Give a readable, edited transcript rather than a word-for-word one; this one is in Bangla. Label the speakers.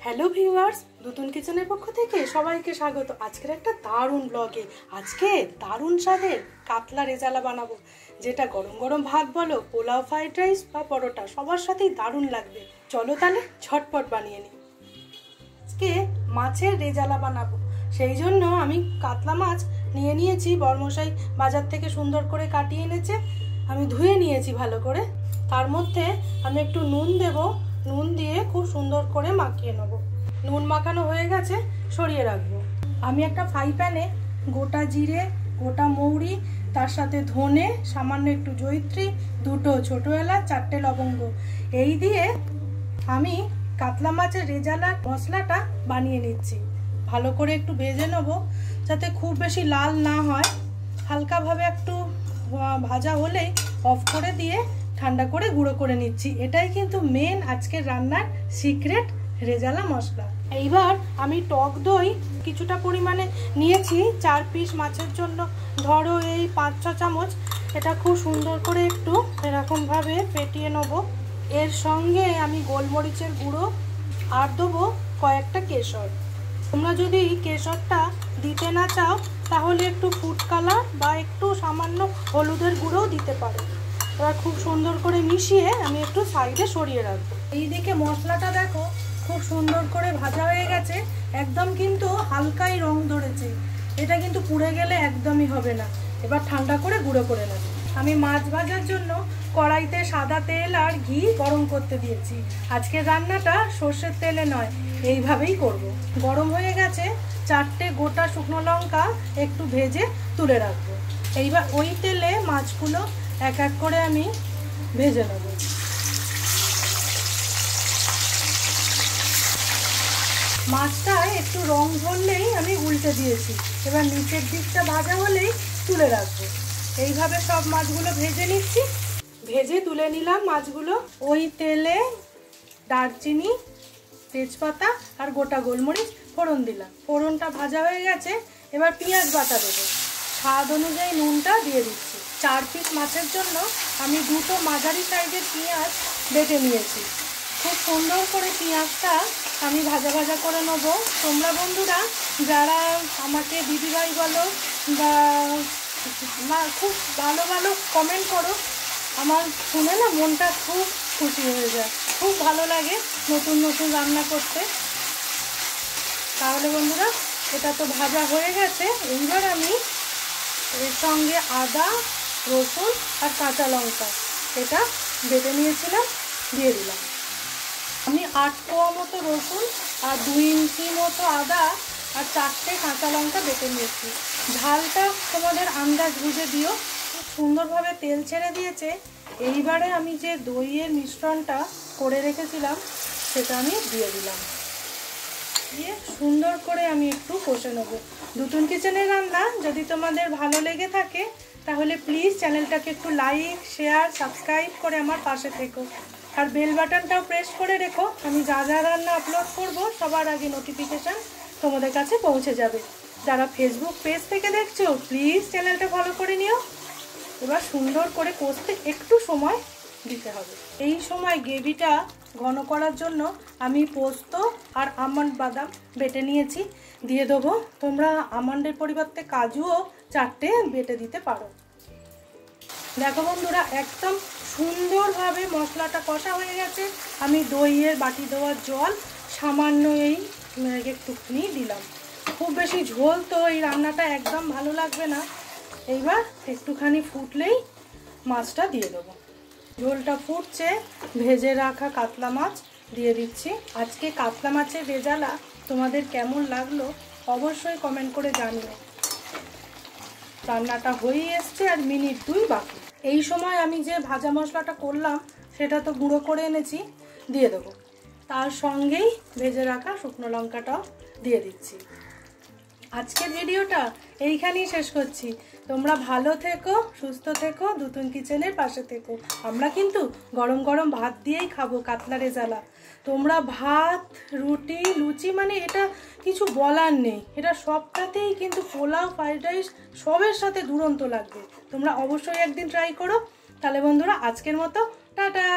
Speaker 1: হ্যালো ভিউয়ার্স, নতুন কিচেনের পক্ষ থেকে সবাইকে স্বাগত। আজকের একটা দারুণ ব্লগে। আজকে দারুণ স্বাদের কাতলা রেজালা বানাবো, যেটা গরম গরম ভাত বলো, পোলাও, ফ্রাইড রাইস বা পরোটা সবার সাথেই দারুণ লাগবে। চলো তাহলে ঝটপট বানিয়ে নিই। আজকে মাছের রেজালা বানাবো, সেই জন্য আমি কাতলা মাছ নিয়ে নিয়েছি। বরমশাই বাজার থেকে সুন্দর করে কাটিয়ে এনেছে, আমি ধুয়ে নিয়েছি ভালো করে। তার মধ্যে আমি একটু নুন দেবো, নুন দিয়ে খুব সুন্দর করে মাখিয়ে নেবো। নুন মাখানো হয়ে গেছে, সরিয়ে রাখবো। আমি একটা ফ্রাই প্যানে গোটা জিরে, গোটা মৌরি, তার সাথে ধনে, সামান্য একটু জয়িত্রী, দুটো ছোটো এলাচ, 4টে লবঙ্গ, এই দিয়ে আমি কাতলা মাছের রেজালা মশলাটা বানিয়ে নিচ্ছি। ভালো করে একটু ভেজে নেবো, যাতে খুব বেশি লাল না হয়। হালকাভাবে একটু ভাজা হলেই অফ করে দিয়ে ঠান্ডা করে গুঁড়ো করে নিচ্ছি। এটাই কিন্তু মেন আজকের রান্নার সিক্রেট রেজালা মশলা। এইবার আমি টক দই কিছুটা পরিমাণে নিয়েছি 4 পিস মাছের জন্য। ধরো এই 5-6 চামচ। এটা খুব সুন্দর করে একটু এরকমভাবে ফেটিয়ে নেব। এর সঙ্গে আমি গোলমরিচের গুঁড়ো আর দেবো কয়েকটা কেশর। তোমরা যদি কেশরটা দিতে না চাও তাহলে একটু ফুড কালার বা একটু সামান্য হলুদের গুঁড়োও দিতে পারো। এবার খুব সুন্দর করে মিশিয়ে আমি একটু সাইডে সরিয়ে রাখবো। এইদিকে মশলাটা দেখো খুব সুন্দর করে ভাজা হয়ে গেছে, একদম কিন্তু হালকাই রং ধরেছে। এটা কিন্তু পুড়ে গেলে একদমই হবে না। এবার ঠান্ডা করে গুঁড়ো করে নেব। আমি মাছ ভাজার জন্য কড়াইতে সাদা তেল আর ঘি গরম করতে দিয়েছি। আজকের রান্নাটা সর্ষের তেলে নয়, এইভাবেই করব। গরম হয়ে গেছে, 4টে গোটা শুকনো লঙ্কা একটু ভেজে তুলে রাখবো। এইবার ওই তেলে মাছগুলো এক এক করে আমি ভেজে নেব। মাছটা একটু রং ধরলেই আমি উল্টে দিয়েছি। এবার নিচের দিকটা ভাজা হলেই তুলে রাখবো। এইভাবে সব মাছগুলো ভেজে নিচ্ছি। ভেজে তুলে নিলাম মাছগুলো। ওই তেলে দারচিনি, তেজপাতা আর গোটা গোলমরিচ ফোড়ন দিলাম। ফোড়নটা ভাজা হয়ে গেছে, এবার পেঁয়াজ বাটা দেবো। স্বাদ অনুযায়ী নুনটা দিয়ে দিচ্ছি। 4 পিস মাছের জন্য আমি 2টো মাঝারি সাইজের পেঁয়াজ বেটে নিয়েছি। খুব সুন্দর করে পেঁয়াজটা আমি ভাজা ভাজা করে নেবো। তোমরা বন্ধুরা যারা আমাকে দিদিভাই বলো বা খুব ভালো ভালো কমেন্ট করো, আমার শুনে না মনটা খুব খুশি হয়ে যায়। খুব ভালো লাগে নতুন নতুন রান্না করতে। তাহলে বন্ধুরা এটা তো ভাজা হয়ে গেছে। এইবার আমি এর সঙ্গে আদা, রসুন আর কাঁচা লঙ্কা এটা বেটে নিয়েছিলাম দিয়ে দিলাম। আমি 8 কোয়া মতো রসুন আর 2 ইঞ্চি মতো আদা আর 4টে কাঁচা লঙ্কা বেটে নিয়েছি। ঝালটা তোমাদের আন্দাজ বুঝে দিও। খুব সুন্দরভাবে তেল ছেড়ে দিয়েছে। এইবারে আমি যে দইয়ের মিশ্রণটা করে রেখেছিলাম সেটা আমি দিয়ে দিলাম। দিয়ে সুন্দর করে আমি একটু কষে নেব। নতুন কিচেনের রান্না যদি তোমাদের ভালো লেগে থাকে তাহলে প্লিজ চ্যানেলটাকে একটু লাইক, শেয়ার, সাবস্ক্রাইব করে আমার পাশে থেকো। আর বেল বাটনটাও প্রেস করে রেখো। আমি যা যা রান্না আপলোড করব সবার আগে নোটিফিকেশান তোমাদের কাছে পৌঁছে যাবে। যারা ফেসবুক পেজ থেকে দেখছো প্লিজ চ্যানেলটা ফলো করে নিও। এবার সুন্দর করে কষতে একটু সময় দিতে হবে। এই সময় গ্রেভিটা ঘন করার জন্য আমি পোস্ত আর আমন্ড বাদাম বেটে নিয়েছি, দিয়ে দেবো। তোমরা আমন্ডের পরিবর্তে কাজুও 4টে বেটে দিতে পারো। দেখো বন্ধুরা একদম সুন্দরভাবে মশলাটা কষা হয়ে গেছে। আমি দইয়ের বাটি দেওয়ার জল সামান্য এই একটুখানি দিলাম। খুব বেশি ঝোল তো এই রান্নাটা একদম ভালো লাগবে না। এইবার একটুখানি ফুটলেই মাছটা দিয়ে দেবো। ঝোলটা ফুটছে, ভেজে রাখা কাতলা মাছ দিয়ে দিচ্ছি। আজকে কাতলা মাছের রেজালা তোমাদের কেমন লাগলো অবশ্যই কমেন্ট করে জানিও। রান্নাটা হয়ে এসছে আর মিনিট 2 বাকি। এই সময় আমি যে ভাজা মশলাটা করলাম সেটা তো গুঁড়ো করে এনেছি, দিয়ে দেবো। তার সঙ্গেই ভেজে রাখা শুকনো লঙ্কাটাও দিয়ে দিচ্ছি। আজকের ভিডিওটা এইখানেই শেষ করছি। তোমরা ভালো থেকো, সুস্থ থেকো, নতুন কিচেনের পাশে থেকো। আমরা কিন্তু গরম গরম ভাত দিয়েই খাবো কাতলা রেজালা। তোমরা ভাত, রুটি, লুচি মানে এটা কিছু বলার নেই। এটা সবটাতেই কিন্তু পোলাও, ফ্রাইড রাইস সবের সাথে দুরন্ত লাগবে। তোমরা অবশ্যই একদিন ট্রাই করো। তাহলে বন্ধুরা আজকের মতো টাটা।